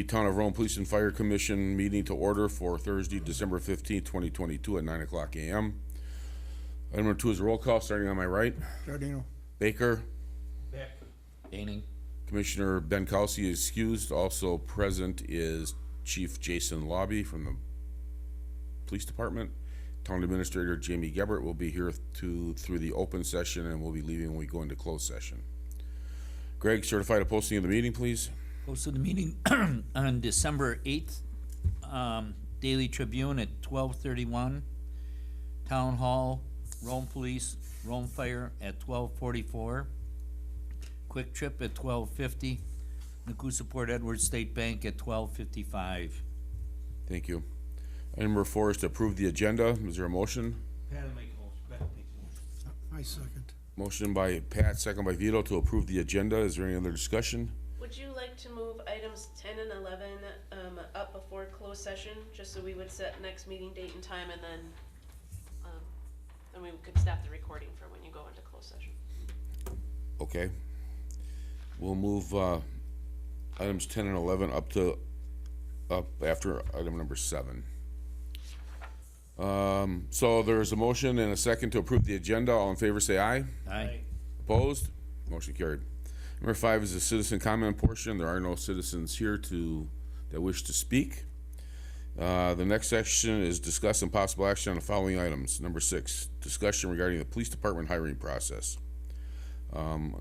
Town of Rome Police and Fire Commission meeting to order for Thursday, December 15th, 2022 at 9 o'clock a.m. Item number 2 is a roll call, starting on my right. Giardino. Baker. Beck. Daining. Commissioner Ben Kelsey is excused. Also present is Chief Jason Lobby from the Police Department. Town Administrator Jamie Gebert will be here through the open session, and we'll be leaving when we go into closed session. Greg, certify the posting of the meeting, please. Posted the meeting on December 8th. Daily Tribune at 12:31. Town Hall, Rome Police, Rome Fire at 12:44. Quick Trip at 12:50. Nakusa Port Edward State Bank at 12:55. Thank you. Item number 4 is to approve the agenda. Is there a motion? Pat will make a motion. Beck makes a motion. I second. Motion by Pat, second by Vito to approve the agenda. Is there any other discussion? Would you like to move items 10 and 11 up before closed session, just so we would set next meeting date and time, and then we could stop the recording for when you go into closed session? Okay. We'll move items 10 and 11 up after item number 7. So there's a motion and a second to approve the agenda. All in favor say aye. Aye. Opposed? Motion carried. Number 5 is the citizen comment portion. There are no citizens here that wish to speak. The next section is discuss and possible action on the following items. Number 6, discussion regarding the police department hiring process.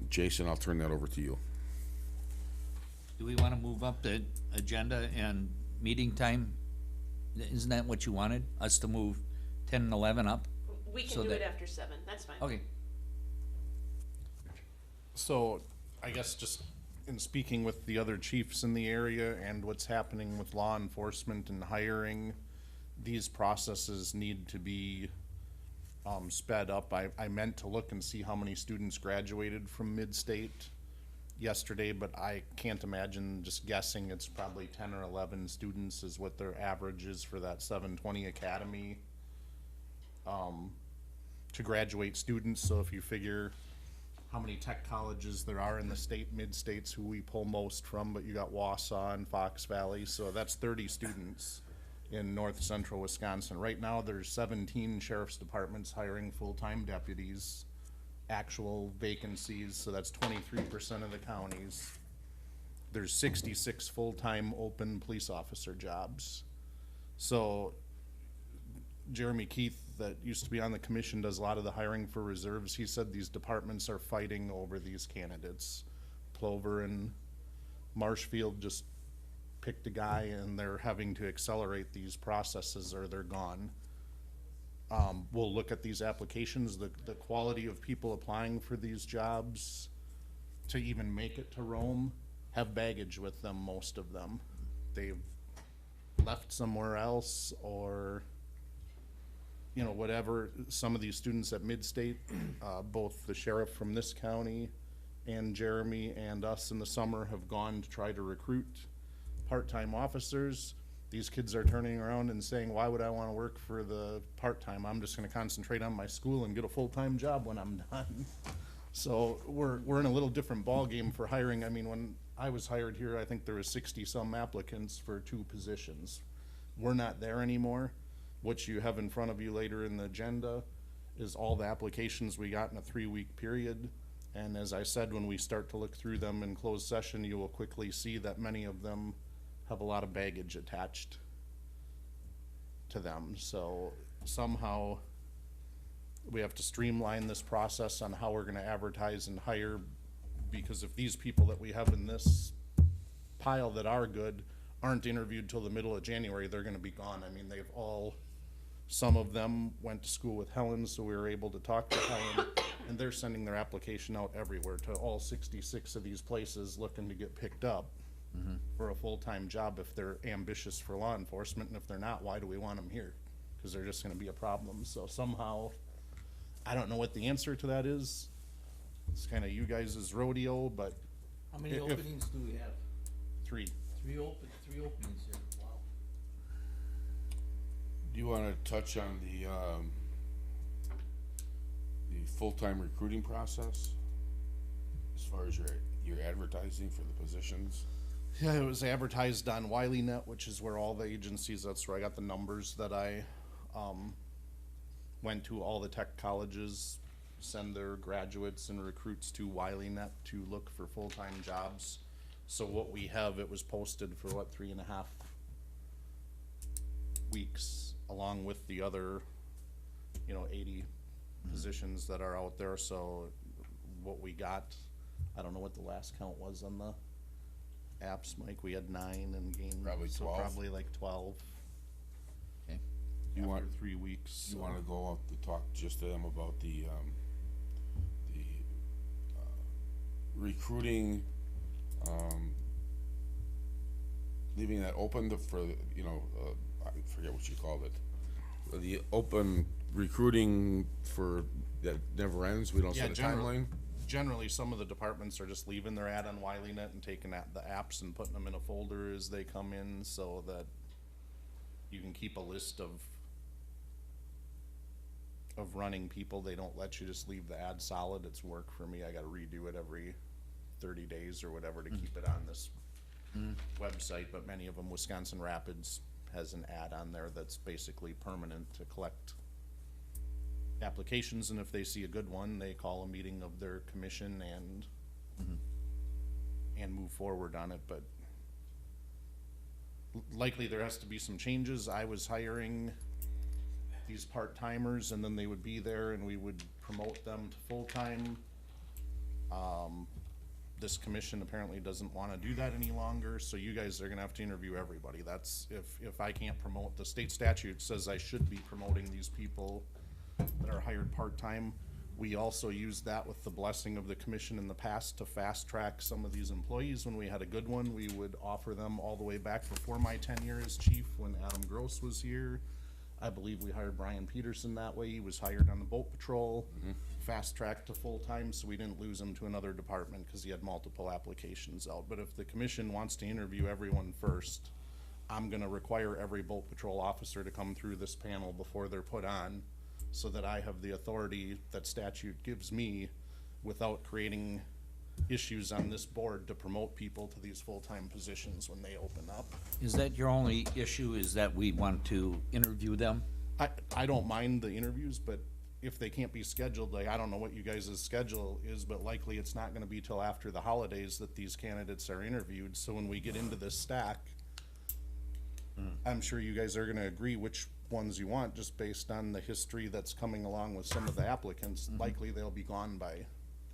Jason, I'll turn that over to you. Do we want to move up the agenda and meeting time? Isn't that what you wanted? Us to move 10 and 11 up? We can So do that- it after 7, that's fine. Okay. So, I guess just in speaking with the other chiefs in the area and what's happening with law enforcement and hiring, these processes need to be sped up. I meant to look and see how many students graduated from mid-state yesterday, but I can't imagine, just guessing, it's probably 10 or 11 students is what their average is for that 720 academy to graduate students. So if you figure how many tech colleges there are in the state, mid-states, who we pull most from, but you got Wausau and Fox Valley, so that's 30 students in north central Wisconsin. Right now, there's 17 sheriff's departments hiring full-time deputies, actual vacancies, so that's 23% of the counties. There's 66 full-time open police officer jobs. So Jeremy Keith, that used to be on the commission, does a lot of the hiring for reserves. He said these departments are fighting over these candidates. Plover and Marshfield just picked a guy, and they're having to accelerate these processes or they're gone. We'll look at these applications, the quality of people applying for these jobs to even make it to Rome have baggage with them, most of them. They've left somewhere else, or you know, whatever. Some of these students at Mid-State, both the sheriff from this county and Jeremy and us in the summer have gone to try to recruit part-time officers. These kids are turning around and saying, why would I want to work for the part-time? I'm just going to concentrate on my school and get a full-time job when I'm done. So we're in a little different ballgame for hiring. I mean, when I was hired here, I think there was 60-some applicants for 2 positions. We're not there anymore. What you have in front of you later in the agenda is all the applications we got in a 3-week period. And as I said, when we start to look through them in closed session, you will quickly see that many of them have a lot of baggage attached to them. So somehow we have to streamline this process on how we're gonna advertise and hire, because if these people that we have in this pile that are good aren't interviewed till the middle of January, they're gonna be gone. I mean, some of them went to school with Helen, so we were able to talk to Helen, and they're sending their application out everywhere to all 66 of these places looking to get picked up for a full-time job if they're ambitious for law enforcement, and if they're not, why do we want them here? Because they're just gonna be a problem. So somehow, I don't know what the answer to that is. It's kinda you guys' rodeo, but How many If- openings do we have? 3. Three openings here, wow. Do you want to touch on the full-time recruiting process as far as your advertising for the positions? Yeah, it was advertised on WileyNet, which is where all the agencies, that's where I got the numbers that I, went to all the tech colleges, send their graduates and recruits to WileyNet to look for full-time jobs. So what we have, it was posted for what, 3.5 weeks, along with the other, 80 positions that are out there, so what we got, I don't know what the last count was on the apps, Mike, we had 9 and gained. Probably so 12. Probably like 12. Okay. You After want- 3 weeks. You so- wanna go up to talk just to them about the recruiting, leaving that open for, I forget what you called it. The open recruiting for, that never ends, we don't Yeah, set a generally- timeline? Generally, some of the departments are just leaving their ad on WileyNet and taking the apps and putting them in a folder as they come in, so that you can keep a list of running people. They don't let you just leave the ad solid. It's work for me. I gotta redo it every 30 days or whatever to keep it on this website, but many of them, Wisconsin Rapids has an ad on there that's basically permanent to collect applications, and if they see a good one, they call a meeting of their commission and move forward on it, but likely there has to be some changes. I was hiring these part-timers, and then they would be there and we would promote them to full-time. This commission apparently doesn't wanna do that any longer, so you guys are gonna have to interview everybody. That's, if I can't promote, the state statute says I should be promoting these people that are hired part-time. We also used that with the blessing of the commission in the past to fast-track some of these employees. When we had a good one, we would offer them all the way back before my tenure as chief, when Adam Gross was here. I believe we hired Brian Peterson that way. He was hired on the boat patrol, fast-tracked to full-time, so we didn't lose him to another department because he had multiple applications out. But if the commission wants to interview everyone first, I'm gonna require every boat patrol officer to come through this panel before they're put on, so that I have the authority that statute gives me without creating issues on this board to promote people to these full-time positions when they open up. Is that your only issue, is that we want to interview them? I don't mind the interviews, but if they can't be scheduled, like, I don't know what you guys' schedule is, but likely it's not gonna be till after the holidays that these candidates are interviewed, so when we get into this stack, I'm sure you guys are gonna agree which ones you want, just based on the history that's coming along with some of the applicants. Likely they'll be gone by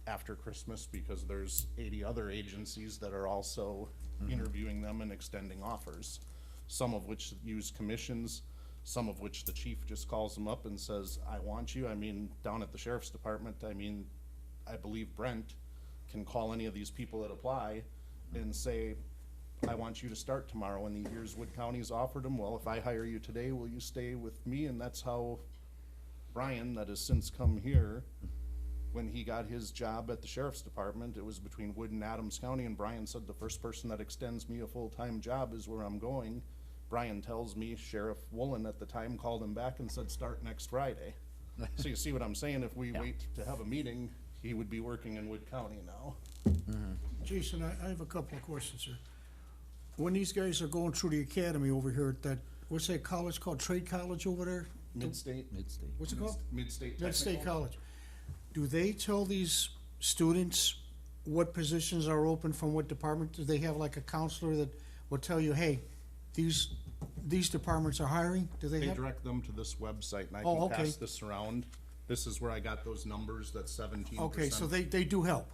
after Christmas, because there's 80 other agencies that are also interviewing them and extending offers. Some of which use commissions, some of which the chief just calls them up and says, I want you. I mean, down at the sheriff's department, I believe Brent can call any of these people that apply and say, I want you to start tomorrow, and here's Wood County's offered him. Well, if I hire you today, will you stay with me? And that's how Brian, that has since come here, when he got his job at the sheriff's department, it was between Wood and Adams County, and Brian said, the first person that extends me a full-time job is where I'm going. Brian tells me Sheriff Woolen at the time called him back and said, start next Friday. So you see what I'm saying? If we wait to have a meeting, he would be working in Wood County now. Jason, I have a couple of questions, sir. When these guys are going through the academy over here at that, what's that college called, Trade College over there? Mid-state. Mid-state. What's it called? Mid-state. Mid-State Technical. College. Do they tell these students what positions are open from what department? Do they have like a counselor that will tell you, hey, these departments are hiring? Do they They have? direct them to this website, and I Oh, can okay. pass this around. This is where I got those numbers, that 17%. Okay, so they do help.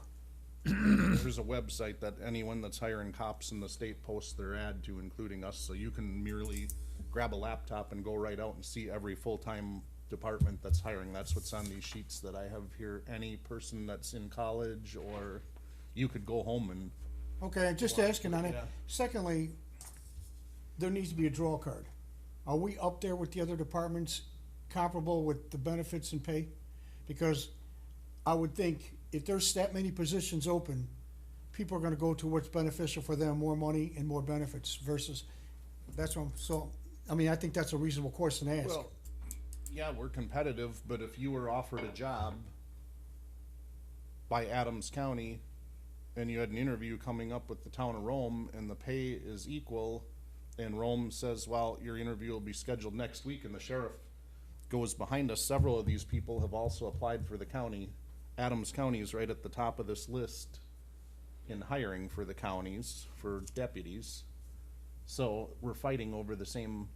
There's a website that anyone that's hiring cops in the state posts their ad to, including us, so you can merely grab a laptop and go right out and see every full-time department that's hiring. That's what's on these sheets that I have here. Any person that's in college, or you could go home and, Okay, I'm just asking on it. Yeah. Secondly, there needs to be a draw card. Are we up there with the other departments, comparable with the benefits and pay? Because I would think if there's that many positions open, people are gonna go to what's beneficial for them, more money and more benefits versus, that's what I'm, so, I mean, I think that's a reasonable question to ask. well, yeah, we're competitive, but if you were offered a job by Adams County and you had an interview coming up with the town of Rome, and the pay is equal, and Rome says, well, your interview will be scheduled next week, and the sheriff goes behind us. Several of these people have also applied for the county. Adams County is right at the top of this list in hiring for the counties, for deputies. So we're fighting over the same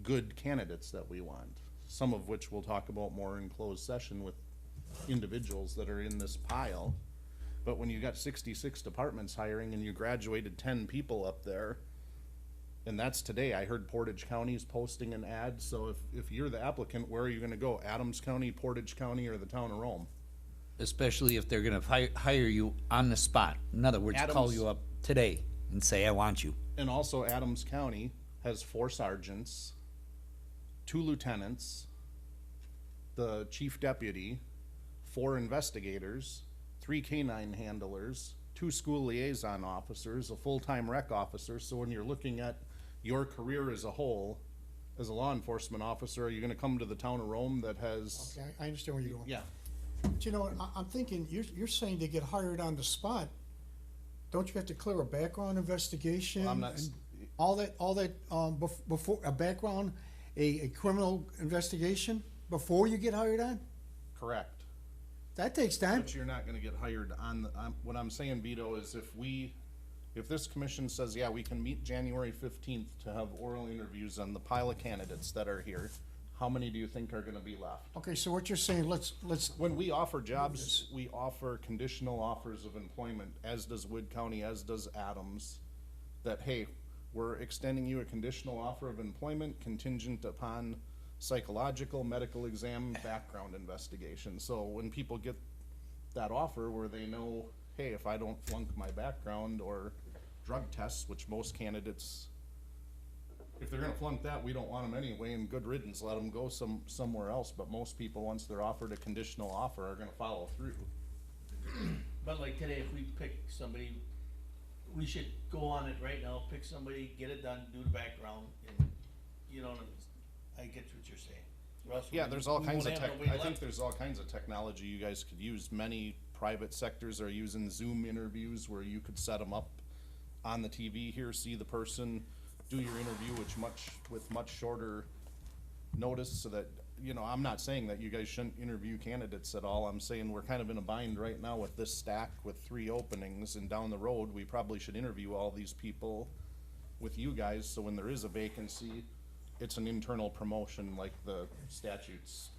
good candidates that we want, some of which we'll talk about more in closed session with individuals that are in this pile. But when you got 66 departments hiring and you graduated 10 people up there, and that's today, I heard Portage County's posting an ad, so if you're the applicant, where are you gonna go? Adams County, Portage County, or the town of Rome? Especially if they're gonna hire you on the spot. In other words, call Adams- you up today and say, I want you. And also Adams County has 4 sergeants, 2 lieutenants, the chief deputy, 4 investigators, 3 canine handlers, 2 school liaison officers, a full-time rec officer. So when you're looking at your career as a whole, as a law enforcement officer, are you gonna come to the town of Rome that has? Okay, I understand where you're going. Yeah. But you know, what, I'm thinking, you're saying they get hired on the spot. Don't you have to clear a background investigation? I'm not and all that, before, a background, a criminal investigation before you get hired on? Correct. That takes time. But you're not gonna get hired on what I'm saying, Vito, is if this commission says, yeah, we can meet January 15th to have oral interviews on the pile of candidates that are here, how many do you think are gonna be left? Okay, so what you're saying, let's, When we offer jobs, we offer conditional offers of employment, as does Wood County, as does Adams, that, hey, we're extending you a conditional offer of employment contingent upon psychological, medical exam, background investigation. So when people get that offer where they know, hey, if I don't flunk my background or drug tests, which most candidates, if they're gonna flunk that, we don't want them anyway, and good riddance, let them go somewhere else. But most people, once they're offered a conditional offer, are gonna follow through. But like today, if we pick somebody, we should go on it right now, pick somebody, get it done, do the background, and, you know, I get what you're saying. Or else Yeah, we- there's all we kinds won't of have tech, nobody I think left. there's all kinds of technology you guys could use. Many private sectors are using Zoom interviews where you could set them up on the TV here, see the person, do your interview, with much shorter notice, so that, you know, I'm not saying that you guys shouldn't interview candidates at all. I'm saying we're kind of in a bind right now with this stack with 3 openings, and down the road, we probably should interview all these people with you guys, so when there is a vacancy, it's an internal promotion like the statutes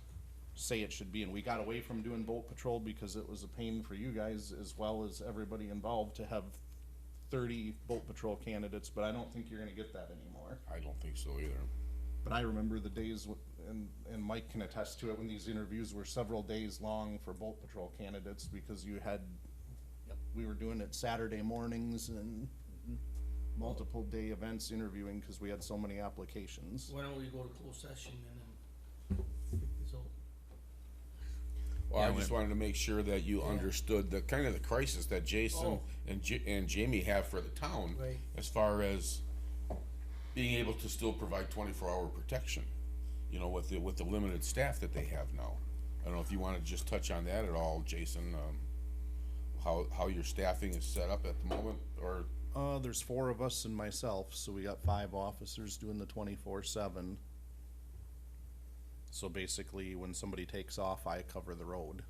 say it should be. And we got away from doing boat patrol because it was a pain for you guys as well as everybody involved to have 30 boat patrol candidates, but I don't think you're gonna get that anymore. I don't think so either. But I remember the days, and Mike can attest to it, when these interviews were several days long for boat patrol candidates, because you had, we were doing it Saturday mornings and multiple day events interviewing, because we had so many applications. Why don't we go to closed session and then, so, Well, Yeah, I just wanted to make sure that you understood the kind of the crisis that Jason Oh. and Jamie have for the town, Right. as far as being able to still provide 24-hour protection, you know, with the limited staff that they have now. I don't know if you want to just touch on that at all, Jason, how your staffing is set up at the moment, or, There's 4 of us and myself, so we got 5 officers doing the 24/7. So basically, when somebody takes off, I cover the road.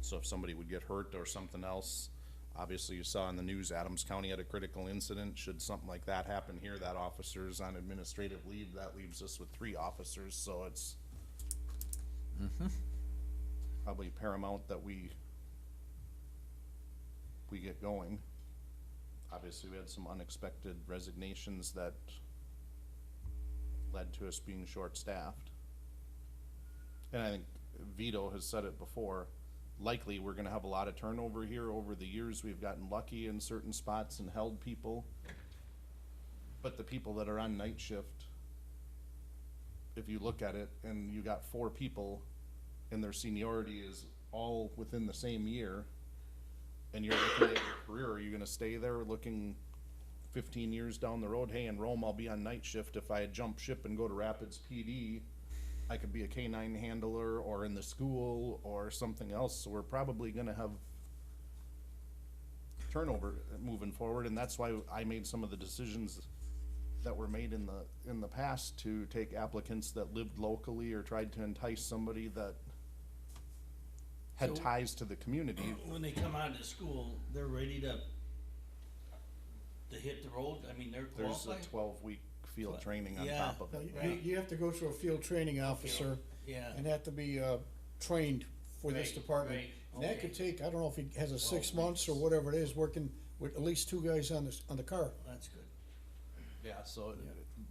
So if somebody would get hurt or something else, obviously you saw in the news, Adams County had a critical incident. Should something like that happen here, that officer's on administrative leave, that leaves us with 3 officers, so it's probably paramount that we get going. Obviously, we had some unexpected resignations that led to us being short-staffed. And I think Vito has said it before, likely we're gonna have a lot of turnover here over the years. We've gotten lucky in certain spots and held people. But the people that are on night shift, if you look at it and you got 4 people and their seniority is all within the same year, and you're looking at your career, are you gonna stay there looking 15 years down the road? Hey, in Rome, I'll be on night shift. If I jump ship and go to Rapids PD, I could be a canine handler or in the school or something else. So we're probably gonna have turnover moving forward, and that's why I made some of the decisions that were made in the past to take applicants that lived locally or tried to entice somebody that had So- ties to the community. When they come out of school, they're ready to hit the road, I mean, they're There's a qualified? 12-week field training on Yeah. top of Now, it. you have to go through a field training officer Yeah, and have to be, trained for this Right, department. right, And that okay. could take, I don't know if he has a 6 12 months or weeks. whatever it is, working with at least 2 guys on the car. that's good. Yeah, so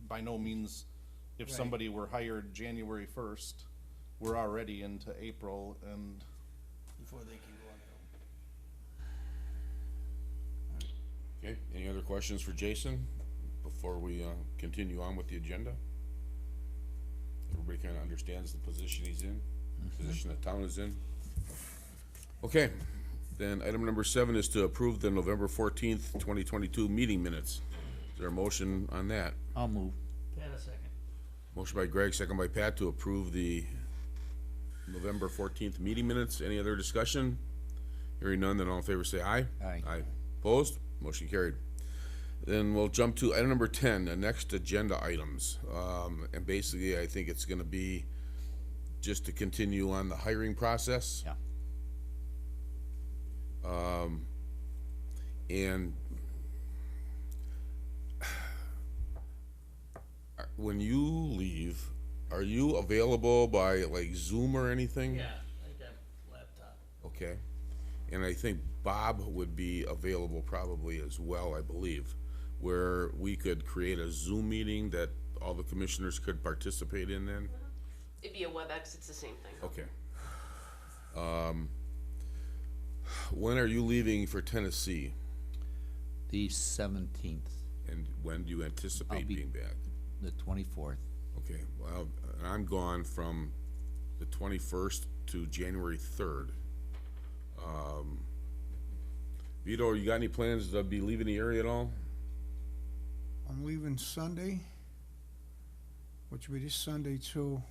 by no means, if Right. somebody were hired January 1st, we're already into April, and Before they can go on their own. Okay, any other questions for Jason before we, continue on with the agenda? Everybody kinda understands the position he's in, position the town is in? Okay, then item number 7 is to approve the November 14th, 2022 meeting minutes. Is there a motion on that? I'll move. Pat, a second. Motion by Greg, second by Pat to approve the November 14th meeting minutes. Any other discussion? Hearing none, then all in favor say aye. Aye. Aye. Opposed? Motion carried. Then we'll jump to item number 10, the next agenda items. And basically, I think it's gonna be just to continue on the hiring process. Yeah. And when you leave, are you available by like Zoom or anything? Yeah, I got laptop. Okay. And I think Bob would be available probably as well, I believe, where we could create a Zoom meeting that all the commissioners could participate in then? It'd be a WebEx, it's the same thing. Okay. When are you leaving for Tennessee? The 17th, And when do you anticipate be- being back? the 24th. Okay, well, I'm gone from the 21st to January 3rd. Vito, you got any plans to be leaving the area at all? I'm leaving Sunday, which will be this Sunday till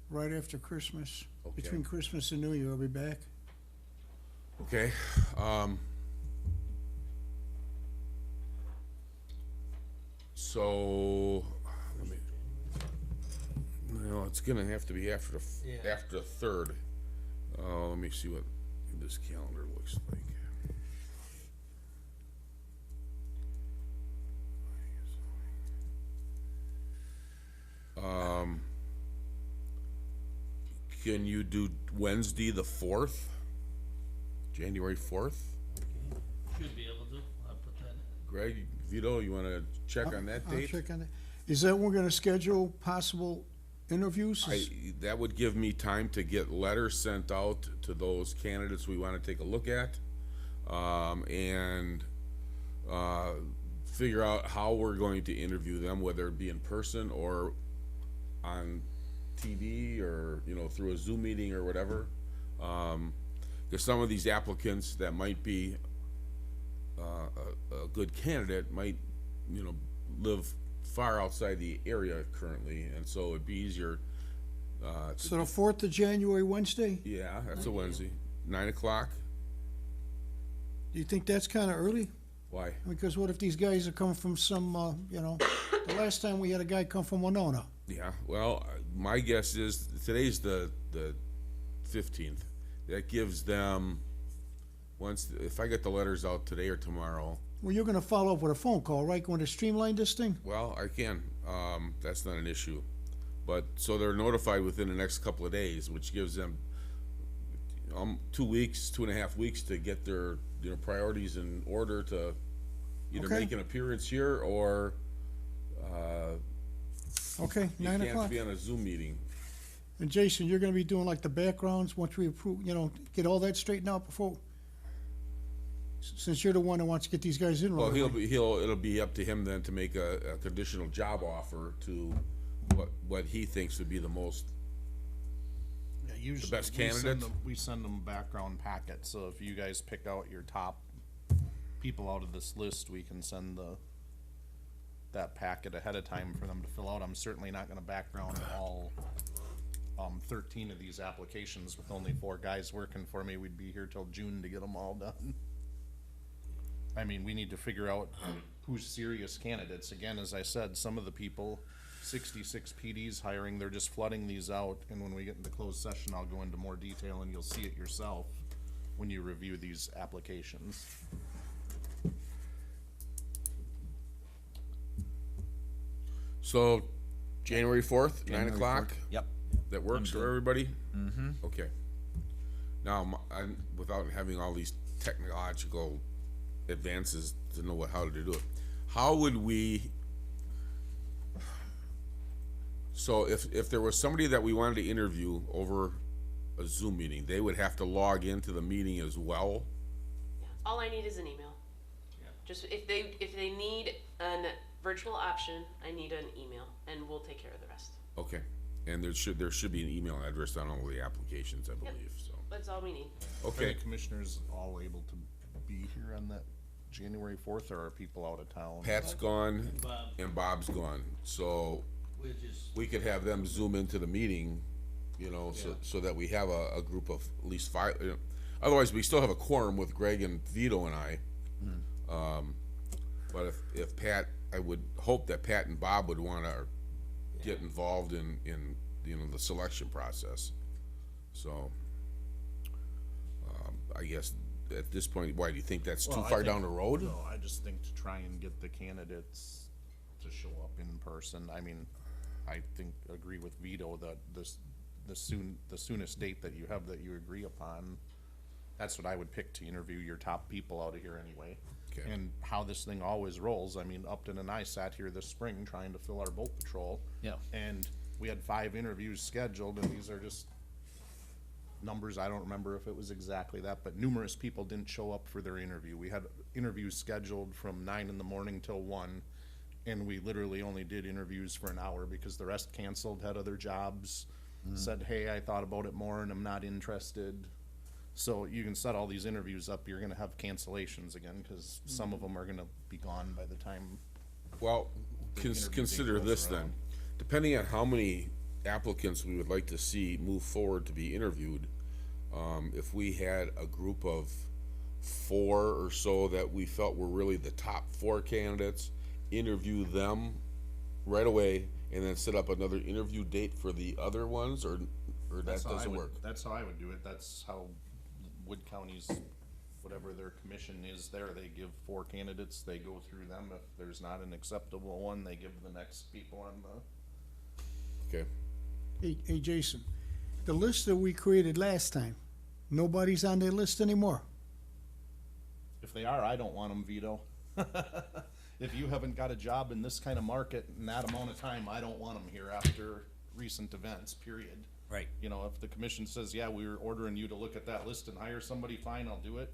right after Christmas. Okay. Between Christmas and New Year, I'll be back. Okay, so, let me, no, it's gonna have to be after Yeah. after the 3rd. Let me see what this calendar looks like. Can you do Wednesday, the 4th? January 4th? Should be able to, I'll put that in. Greg, Vito, you wanna check on that I'll date? check on that. Is that when we're gonna schedule possible interviews? That would give me time to get letters sent out to those candidates we wanna take a look at. And figure out how we're going to interview them, whether it be in person or on TV or, you know, through a Zoom meeting or whatever. Cause some of these applicants that might be a good candidate might, you know, live far outside the area currently, and so it'd be easier, So the 4th of January, Wednesday? yeah, that's a Wednesday, 9 o'clock, Do you think that's kinda early? why? Because what if these guys are coming from some, you know, the last time we had a guy come from Winona. Yeah, well, my guess is, today's the 15th, that gives them, if I get the letters out today or tomorrow, Well, you're gonna follow up with a phone call, right, going to streamline this thing? well, I can, that's not an issue. But, so they're notified within the next couple of days, which gives them, 2 weeks, 2.5 weeks to get their, you know, priorities in order to either Okay. make an appearance here or, Okay, you 9 can't o'clock. be on a Zoom meeting. And Jason, you're gonna be doing like the backgrounds, once we approve, you know, get all that straightened out before, since you're the one that wants to get these guys in Well, right away. it'll be up to him then to make a conditional job offer to what he thinks would be the most, Yeah, usually best we send candidate? them- We send them background packets, so if you guys pick out your top people out of this list, we can send that packet ahead of time for them to fill out. I'm certainly not gonna background all 13 of these applications with only 4 guys working for me. We'd be here till June to get them all done. I mean, we need to figure out who's serious candidates. Again, as I said, some of the people, 66 PDs hiring, they're just flooding these out. And when we get into closed session, I'll go into more detail and you'll see it yourself when you review these applications. So, January 4th, 9 January o'clock? 4th. Yep. That works for everybody? Mm-hmm. Okay. Now, I'm, without having all these technological advances to know how to do it, how would we, so if there was somebody that we wanted to interview over a Zoom meeting, they would have to log into the meeting as well? All I need is an email. Just if they need an virtual option, I need an email, and we'll take care of the rest. Okay, and there should be an email address on all the applications, I believe, so. That's all we need. Are Okay, the commissioners all able to be here on that January 4th, or are people out of town? Pat's gone Bob, and Bob's gone, so we'll just, we could have them zoom into the meeting, you know, so that we have a group of at least five, otherwise, we still have a quorum with Greg and Vito and I. But if Pat, I would hope that Pat and Bob would wanna get involved in, you know, the selection process. So, I guess at this point, why, do you think that's too Well, I far think- down the road? No, I just think to try and get the candidates to show up in person. I mean, I think, agree with Vito that the soonest date that you have that you agree upon, that's what I would pick to interview your top people out of here anyway. Okay. And how this thing always rolls, I mean, Upton and I sat here this spring trying to fill our boat patrol. Yeah. And we had 5 interviews scheduled, and these are just numbers, I don't remember if it was exactly that, but numerous people didn't show up for their interview. We had interviews scheduled from 9 in the morning till 1, and we literally only did interviews for an hour because the rest canceled, had other jobs, said, hey, I thought about it more and I'm not interested. So you can set all these interviews up, you're gonna have cancellations again, cause some of them are gonna be gone by the time. Well, The interview date consider goes this then, around. depending on how many applicants we would like to see move forward to be interviewed, if we had a group of 4 or so that we felt were really the top 4 candidates, interview them right away, and then set up another interview date for the other ones, or that That's how I doesn't would- work? That's how I would do it, that's how Wood County's, whatever their commission is there, they give 4 candidates, they go through them, if there's not an acceptable one, they give the next people on the. Okay, Hey, Jason, the list that we created last time, nobody's on their list anymore. If they are, I don't want them, Vito. If you haven't got a job in this kind of market in that amount of time, I don't want them here after recent events, period. Right. You know, if the commission says, yeah, we're ordering you to look at that list and hire somebody, fine, I'll do it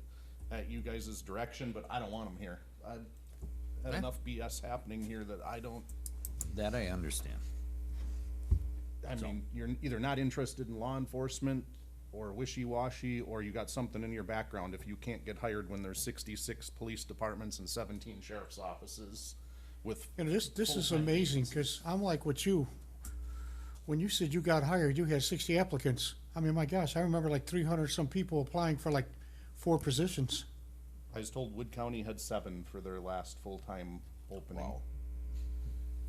at you guys' direction, but I don't want them here. I've had Okay. enough BS happening here that I don't, That I understand. I mean, you're either not interested in law enforcement or wishy-washy, or you got something in your background if you can't get hired when there's 66 police departments and 17 sheriff's offices with. And this is full-time amazing, vacancies. cause I'm like with you. When you said you got hired, you had 60 applicants. I mean, my gosh, I remember like 300 some people applying for like 4 positions. I was told Wood County had 7 for their last full-time opening. Wow.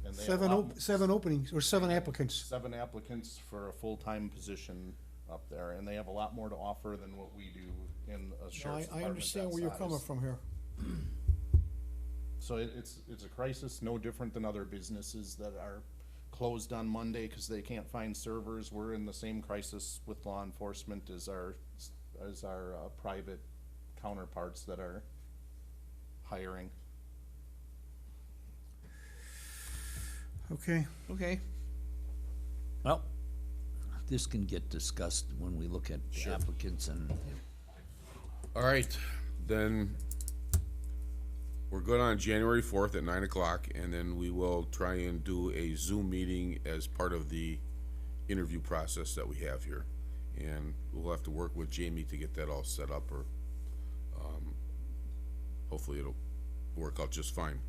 And they have a lot 7 openings, or 7 applicants. 7 applicants for a full-time position up there, and they have a lot more to offer than what we do in a sheriff's department I understand that where you're size. coming from here. So it's a crisis, no different than other businesses that are closed on Monday because they can't find servers. We're in the same crisis with law enforcement as our private counterparts that are hiring. Okay, Okay. Well, this can get discussed when we look at the applicants and, all right, then we're good on January 4th at 9 o'clock, and then we will try and do a Zoom meeting as part of the interview process that we have here. And we'll have to work with Jamie to get that all set up, or, hopefully it'll work out just fine.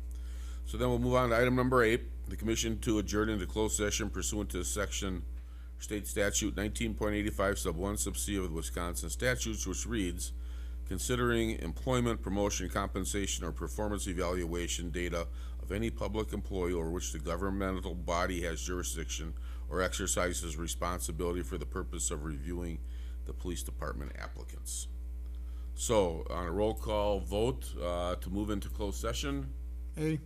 So then we'll move on to item number 8, the commission to adjourn into closed session pursuant to section State Statute 19.85 sub 1 sub C of the Wisconsin statutes, which reads, considering employment, promotion, compensation, or performance evaluation data of any public employee over which the governmental body has jurisdiction or exercises responsibility for the purpose of reviewing the police department applicants. So, on a roll call vote, to move into closed session, Hey,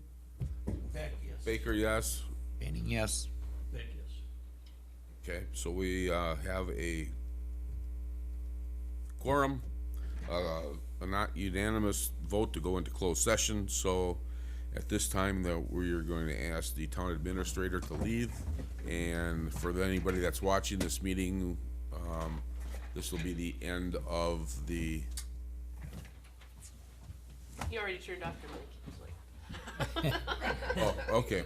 Beck, yes. Baker, yes? Benning, yes. Beck, yes. Okay, so we, have a quorum, a not unanimous vote to go into closed session, so at this time, we are going to ask the town administrator to leave, and for anybody that's watching this meeting, this will be the end of the, He already turned off your mic, he was like. oh, okay,